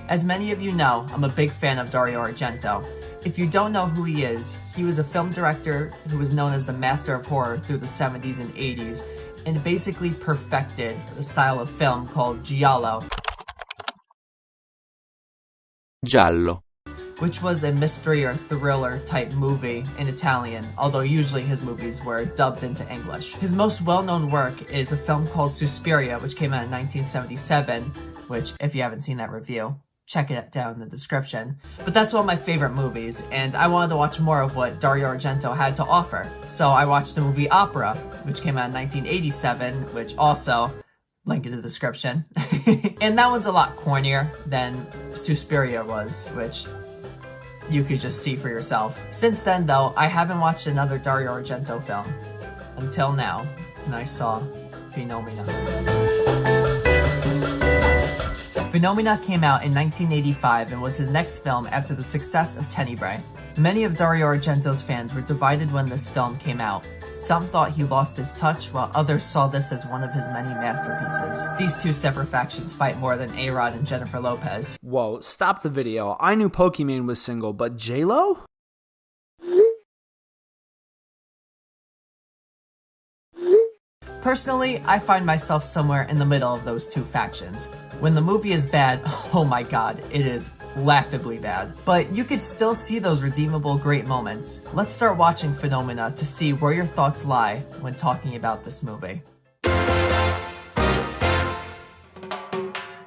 As many of you know, I'm a big fan of Dario Argento. If you don't know who he is, he was a film director who was known as the master of horror through the 70s and 80s, and basically perfected a style of film called giallo. Giallo. Which was a mystery or thriller type movie in Italian, although usually his movies were dubbed into English. His most well-known work is a film called Suspiria, which came out in 1977, which, if you haven't seen that review, check it down in the description. But that's one of my favorite movies, and I wanted to watch more of what Dario Argento had to offer. So I watched the movie Opera, which came out in 1987, which also, link in the description. And that one's a lot cornier than Suspiria was, which you could just see for yourself. Since then, though, I haven't watched another Dario Argento film. Until now, and I saw Phenomena. Phenomena came out in 1985 and was his next film after the success of Tenebrae. Many of Dario Argento's fans were divided when this film came out. Some thought he lost his touch, while others saw this as one of his many masterpieces. These two separate factions fight more than A-Rod and Jennifer Lopez. Whoa, stop the video. I knew Pokemon was single, but J-Lo? Personally, I find myself somewhere in the middle of those two factions. When the movie is bad, oh my god, it is laughably bad. But you could still see those redeemable great moments. Let's start watching Phenomena to see where your thoughts lie when talking about this movie.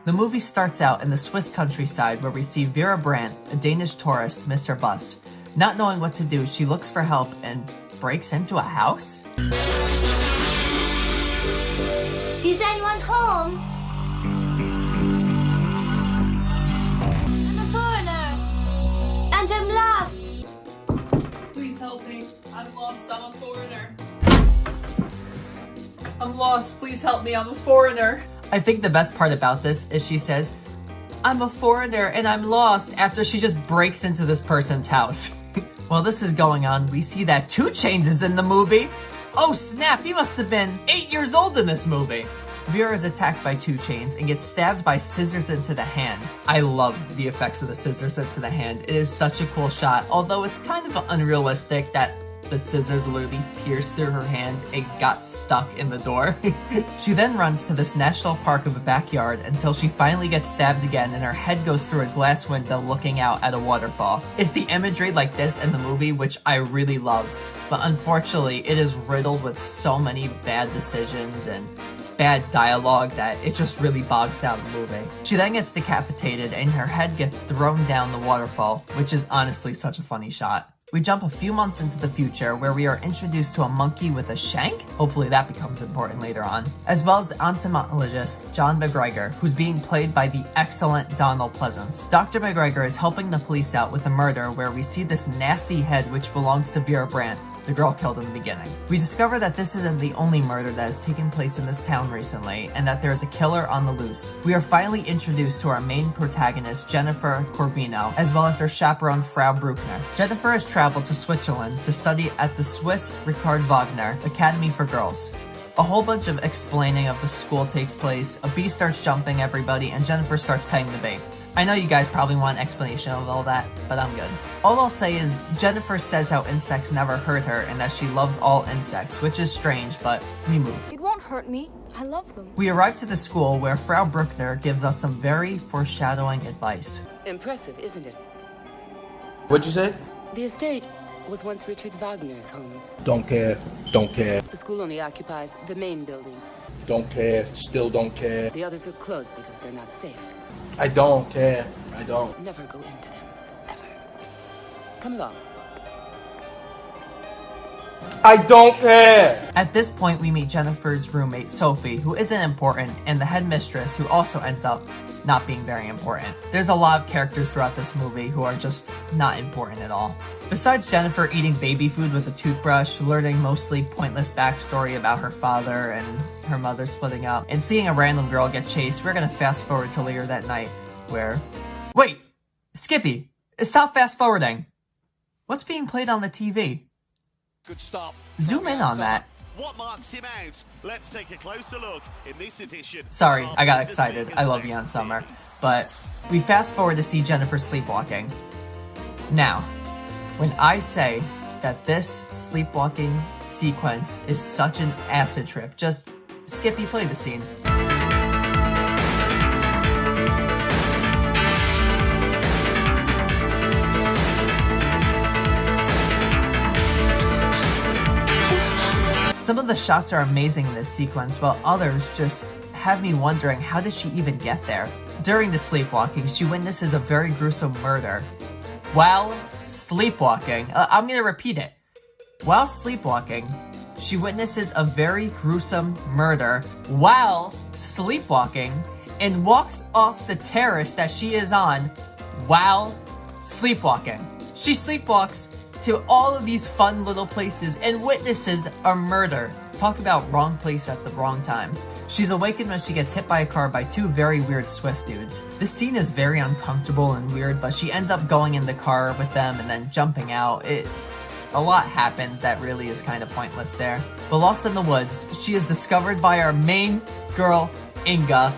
The movie starts out in the Swiss countryside where we see Vera Brandt, a Danish tourist, miss her bus. Not knowing what to do, she looks for help and breaks into a house? Is anyone home? I'm a foreigner, and I'm lost. Please help me. I'm lost. I'm a foreigner. I'm lost. Please help me. I'm a foreigner. I think the best part about this is she says, I'm a foreigner and I'm lost, after she just breaks into this person's house. While this is going on, we see that 2 Chainz is in the movie. Oh snap, he must have been 8 years old in this movie. Vera is attacked by 2 Chainz and gets stabbed by scissors into the hand. I love the effects of the scissors into the hand. It is such a cool shot, although it's kind of unrealistic that the scissors literally pierced through her hand and got stuck in the door. She then runs to this national park of a backyard until she finally gets stabbed again and her head goes through a glass window looking out at a waterfall. It's the imagery like this in the movie which I really love, but unfortunately it is riddled with so many bad decisions and bad dialogue that it just really bogs down the movie. She then gets decapitated and her head gets thrown down the waterfall, which is honestly such a funny shot. We jump a few months into the future where we are introduced to a monkey with a shank, hopefully that becomes important later on, as well as entomologist John McGregor, who's being played by the excellent Donald Pleasance. Dr. McGregor is helping the police out with a murder where we see this nasty head which belongs to Vera Brandt, the girl killed in the beginning. We discover that this isn't the only murder that has taken place in this town recently, and that there is a killer on the loose. We are finally introduced to our main protagonist, Jennifer Corvino, as well as her chaperone, Frau Bruckner. Jennifer has traveled to Switzerland to study at the Swiss Richard Wagner Academy for Girls. A whole bunch of explaining of the school takes place, a bee starts jumping everybody, and Jennifer starts petting the bee. I know you guys probably want an explanation of all that, but I'm good. All I'll say is, Jennifer says how insects never hurt her and that she loves all insects, which is strange, but we move. It won't hurt me. I love them. We arrive to the school where Frau Bruckner gives us some very foreshadowing advice. Impressive, isn't it? What'd you say? The estate was once Richard Wagner's home. Don't care. Don't care. The school only occupies the main building. Don't care. Still don't care. The others are closed because they're not safe. I don't care. I don't. Never go into them. Ever. Come along. I don't care! At this point, we meet Jennifer's roommate, Sophie, who isn't important, and the headmistress, who also ends up not being very important. There's a lot of characters throughout this movie who are just not important at all. Besides Jennifer eating baby food with a toothbrush, learning mostly pointless backstory about her father and her mother splitting up, and seeing a random girl get chased, we're gonna fast forward to later that night, where... Wait! Skippy! Stop fast forwarding! What's being played on the TV? Good stop. Zoom in on that. What marks him out? Let's take a closer look in this edition. Sorry, I got excited. I love Jan Sommer. But We fast forward to see Jennifer sleepwalking. Now, when I say that this sleepwalking sequence is such an acid trip, just Skippy, play the scene. Some of the shots are amazing in this sequence, while others just have me wondering, how did she even get there? During the sleepwalking, she witnesses a very gruesome murder. While sleepwalking, I'm gonna repeat it. While sleepwalking, she witnesses a very gruesome murder while sleepwalking and walks off the terrace that she is on while sleepwalking. She sleepwalks to all of these fun little places and witnesses a murder. Talk about wrong place at the wrong time. She's awakened when she gets hit by a car by two very weird Swiss dudes. This scene is very uncomfortable and weird, but she ends up going in the car with them and then jumping out. A lot happens that really is kind of pointless there. But lost in the woods, she is discovered by our main girl, Inga.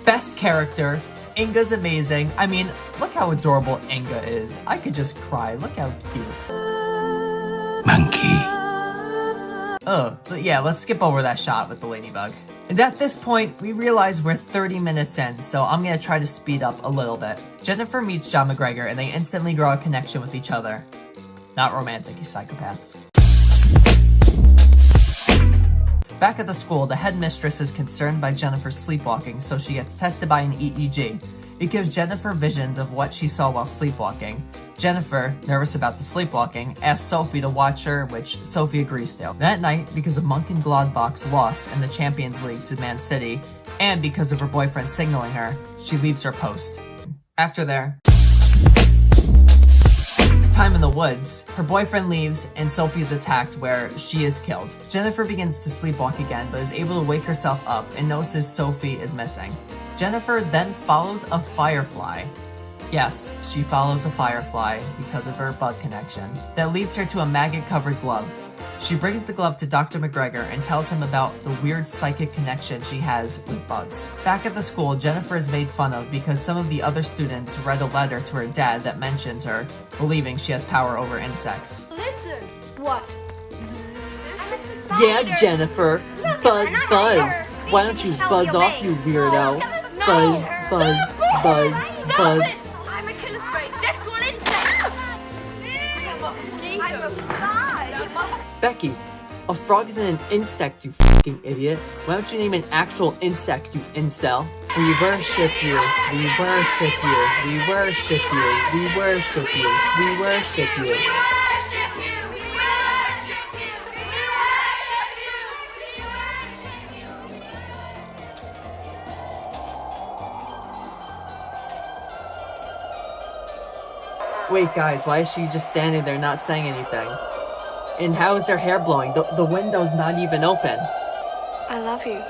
Best character. Inga's amazing. I mean, look how adorable Inga is. I could just cry. Look how cute. Monkey. But yeah, let's skip over that shot with the ladybug. And at this point, we realize we're 30 minutes in, so I'm gonna try to speed up a little bit. Jennifer meets John McGregor and they instantly grow a connection with each other. Not romantic, you psychopaths. Back at the school, the headmistress is concerned by Jennifer's sleepwalking, so she gets tested by an EEG. It gives Jennifer visions of what she saw while sleepwalking. Jennifer, nervous about the sleepwalking, asks Sophie to watch her, which Sophie agrees to. That night, because of Monk and Gladbach's loss in the Champions League to Man City, and because of her boyfriend signaling her, she leaves her post. After there, time in the woods, her boyfriend leaves and Sophie is attacked where she is killed. Jennifer begins to sleepwalk again, but is able to wake herself up and notices Sophie is missing. Jennifer then follows a firefly. Yes, she follows a firefly because of her bug connection. That leads her to a maggot-covered glove. She brings the glove to Dr. McGregor and tells him about the weird psychic connection she has with bugs. Back at the school, Jennifer is made fun of because some of the other students read a letter to her dad that mentions her, believing she has power over insects. Listen. What? Yeah, Jennifer. Buzz, buzz. Why don't you buzz off, you weirdo? Buzz, buzz, buzz, buzz. I'm a killer space. That's what it says. I'm a fly. Becky, a frog isn't an insect, you fucking idiot. Why don't you name an actual insect, you incel? We worship you. We worship you. We worship you. We worship you. We worship you. Wait, guys, why is she just standing there not saying anything? And how is her hair blowing? The window's not even open. I love you.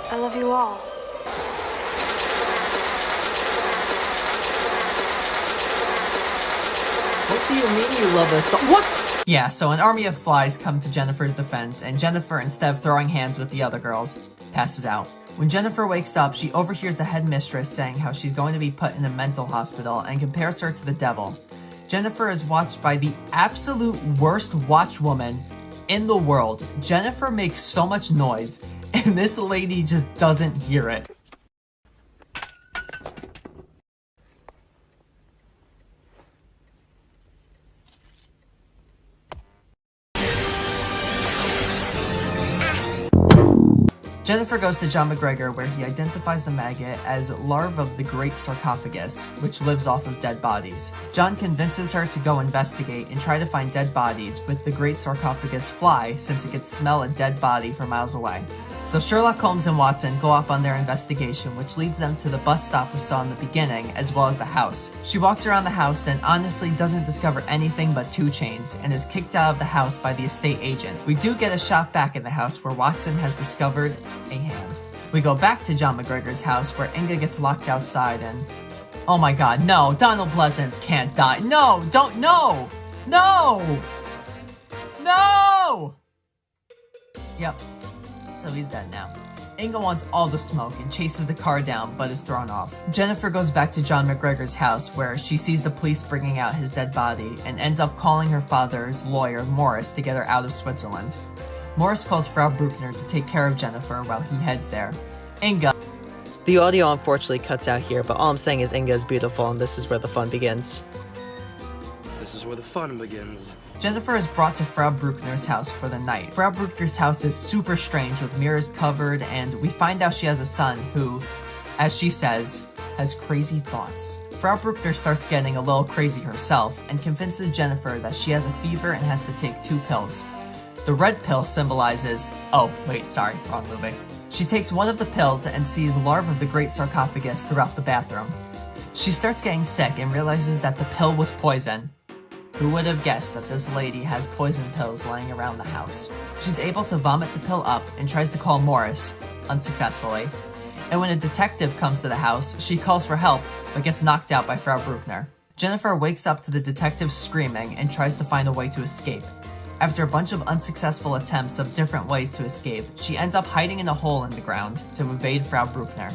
I love you all. What do you mean you love us so— What? Yeah, so an army of flies come to Jennifer's defense, and Jennifer, instead of throwing hands with the other girls, passes out. When Jennifer wakes up, she overhears the headmistress saying how she's going to be put in a mental hospital and compares her to the devil. Jennifer is watched by the absolute worst watchwoman in the world. Jennifer makes so much noise, and this lady just doesn't hear it. Jennifer goes to John McGregor, where he identifies the maggot as larva of the Great Sarcophagus, which lives off of dead bodies. John convinces her to go investigate and try to find dead bodies with the Great Sarcophagus fly, since it could smell a dead body from miles away. So Sherlock Holmes and Watson go off on their investigation, which leads them to the bus stop we saw in the beginning, as well as the house. She walks around the house and honestly doesn't discover anything but 2 chains, and is kicked out of the house by the estate agent. We do get a shot back in the house where Watson has discovered a hand. We go back to John McGregor's house where Inga gets locked outside and— oh my god, no! Donald Pleasance can't die! No! Don't— no! No! No! Yep. So he's dead now. Inga wants all the smoke and chases the car down, but is thrown off. Jennifer goes back to John McGregor's house, where she sees the police bringing out his dead body and ends up calling her father's lawyer, Morris, to get her out of Switzerland. Morris calls Frau Bruckner to take care of Jennifer while he heads there. Inga... The audio unfortunately cuts out here, but all I'm saying is Inga is beautiful, and this is where the fun begins. This is where the fun begins. Jennifer is brought to Frau Bruckner's house for the night. Frau Bruckner's house is super strange with mirrors covered, and we find out she has a son who, as she says, has crazy thoughts. Frau Bruckner starts getting a little crazy herself and convinces Jennifer that she has a fever and has to take 2 pills. The red pill symbolizes... oh, wait, sorry, wrong movie. She takes one of the pills and sees larvae of the Great Sarcophagus throughout the bathroom. She starts getting sick and realizes that the pill was poison. Who would have guessed that this lady has poison pills laying around the house? She's able to vomit the pill up and tries to call Morris, unsuccessfully. And when a detective comes to the house, she calls for help, but gets knocked out by Frau Bruckner. Jennifer wakes up to the detective screaming and tries to find a way to escape. After a bunch of unsuccessful attempts of different ways to escape, she ends up hiding in a hole in the ground to evade Frau Bruckner.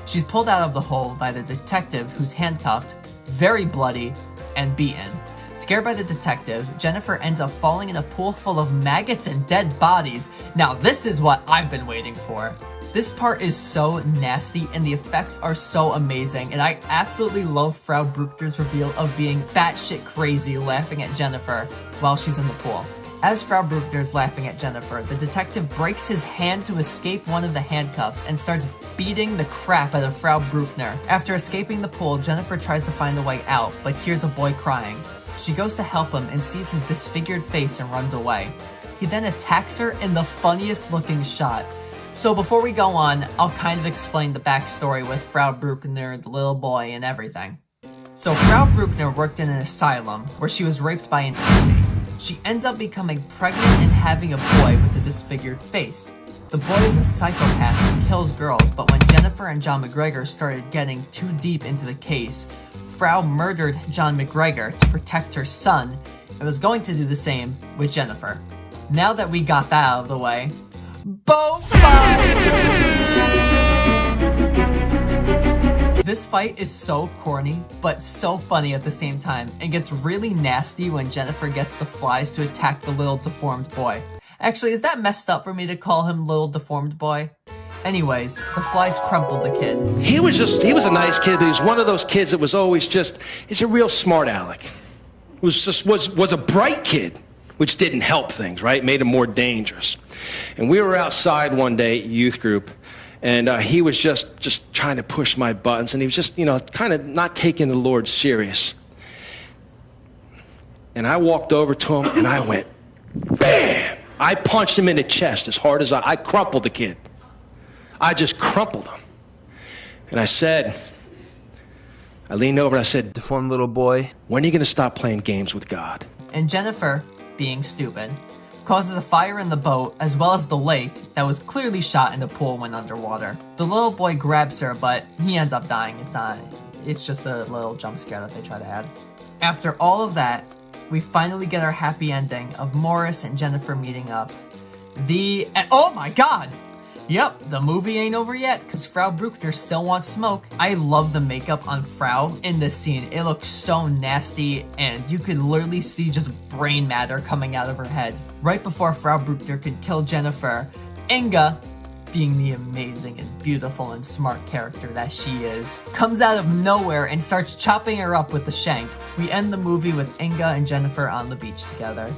She's pulled out of the hole by the detective, who's handcuffed, very bloody, and beaten. Scared by the detective, Jennifer ends up falling in a pool full of maggots and dead bodies. Now this is what I've been waiting for. This part is so nasty and the effects are so amazing, and I absolutely love Frau Bruckner's reveal of being batshit crazy laughing at Jennifer while she's in the pool. As Frau Bruckner's laughing at Jennifer, the detective breaks his hand to escape one of the handcuffs and starts beating the crap out of Frau Bruckner. After escaping the pool, Jennifer tries to find a way out, but hears a boy crying. She goes to help him and sees his disfigured face and runs away. He then attacks her in the funniest looking shot. So before we go on, I'll kind of explain the backstory with Frau Bruckner, the little boy, and everything. So Frau Bruckner worked in an asylum where she was raped by an inmate. She ends up becoming pregnant and having a boy with a disfigured face. The boy is a psychopath and kills girls, but when Jennifer and John McGregor started getting too deep into the case, Frau murdered John McGregor to protect her son and was going to do the same with Jennifer. Now that we got that out of the way, boat fight! This fight is so corny, but so funny at the same time, and gets really nasty when Jennifer gets the flies to attack the little deformed boy. Actually, is that messed up for me to call him little deformed boy? Anyways, the flies crumpled the kid. He was a nice kid, but he was one of those kids that was always he's a real smart aleck. Was a bright kid, which didn't help things, right? Made him more dangerous. And we were outside one day at youth group, and he was just trying to push my buttons, and he was just, kind of not taking the Lord serious. And I walked over to him, and I went, bam! I punched him in the chest as hard as I crumpled the kid. I just crumpled him. And I leaned over and I said, Deformed little boy, when are you going to stop playing games with God? And Jennifer, being stupid, causes a fire in the boat as well as the lake that was clearly shot in the pool when underwater. The little boy grabs her, but he ends up dying. It's just a little jump scare that they try to add. After all of that, we finally get our happy ending of Morris and Jennifer meeting up. Oh my god! Yep, the movie ain't over yet, because Frau Bruckner still wants smoke. I love the makeup on Frau in this scene. It looks so nasty, and you could literally see just brain matter coming out of her head. Right before Frau Bruckner could kill Jennifer, Inga, being the amazing and beautiful and smart character that she is, comes out of nowhere and starts chopping her up with the shank. We end the movie with Inga and Jennifer on the beach together.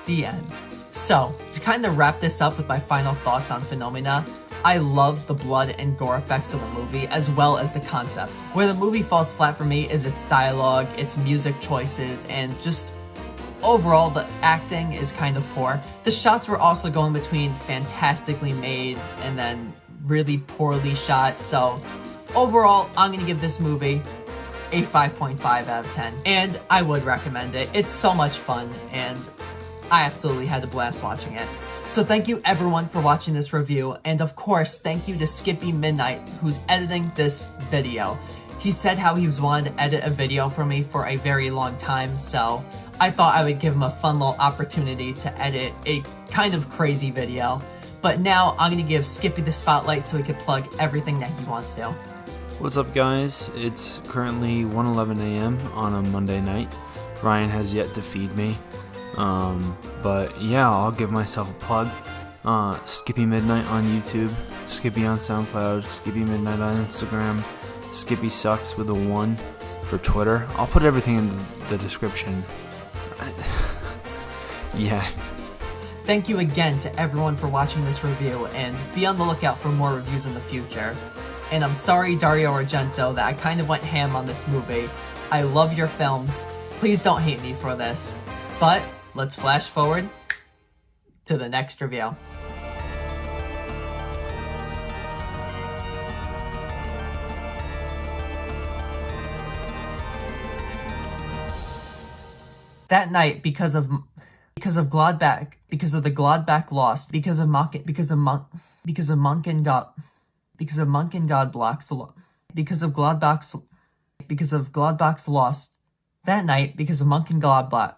The end. So, to kind of wrap this up with my final thoughts on Phenomena, I love the blood and gore effects of the movie, as well as the concept. Where the movie falls flat for me is its dialogue, its music choices, and just overall the acting is kind of poor. The shots were also going between fantastically made and then really poorly shot, so overall I'm gonna give this movie a 5.5 out of 10, and I would recommend it. It's so much fun, and I absolutely had a blast watching it. So thank you everyone for watching this review, and of course, thank you to Skippy Midnight, who's editing this video. He said how he was wanting to edit a video for me for a very long time, so I thought I would give him a fun little opportunity to edit a kind of crazy video. But now I'm gonna give Skippy the spotlight so he can plug everything that he wants to. What's up, guys? It's currently 1:11 a.m. on a Monday night. Ryan has yet to feed me. But yeah, I'll give myself a plug. Skippy Midnight on YouTube, Skippy on SoundCloud, Skippy Midnight on Instagram, Skippy Sucks with a 1 for Twitter. I'll put everything in the description. Yeah. Thank you again to everyone for watching this review, and be on the lookout for more reviews in the future. And I'm sorry, Dario Argento, that I kind of went ham on this movie. I love your films. Please don't hate me for this. But let's flash forward to the next review. That night, because of Gladbach, because of the Gladbach lost, because of Monk and God blocks, because of Gladbach's lost. That night, because of Monk and Gladbach.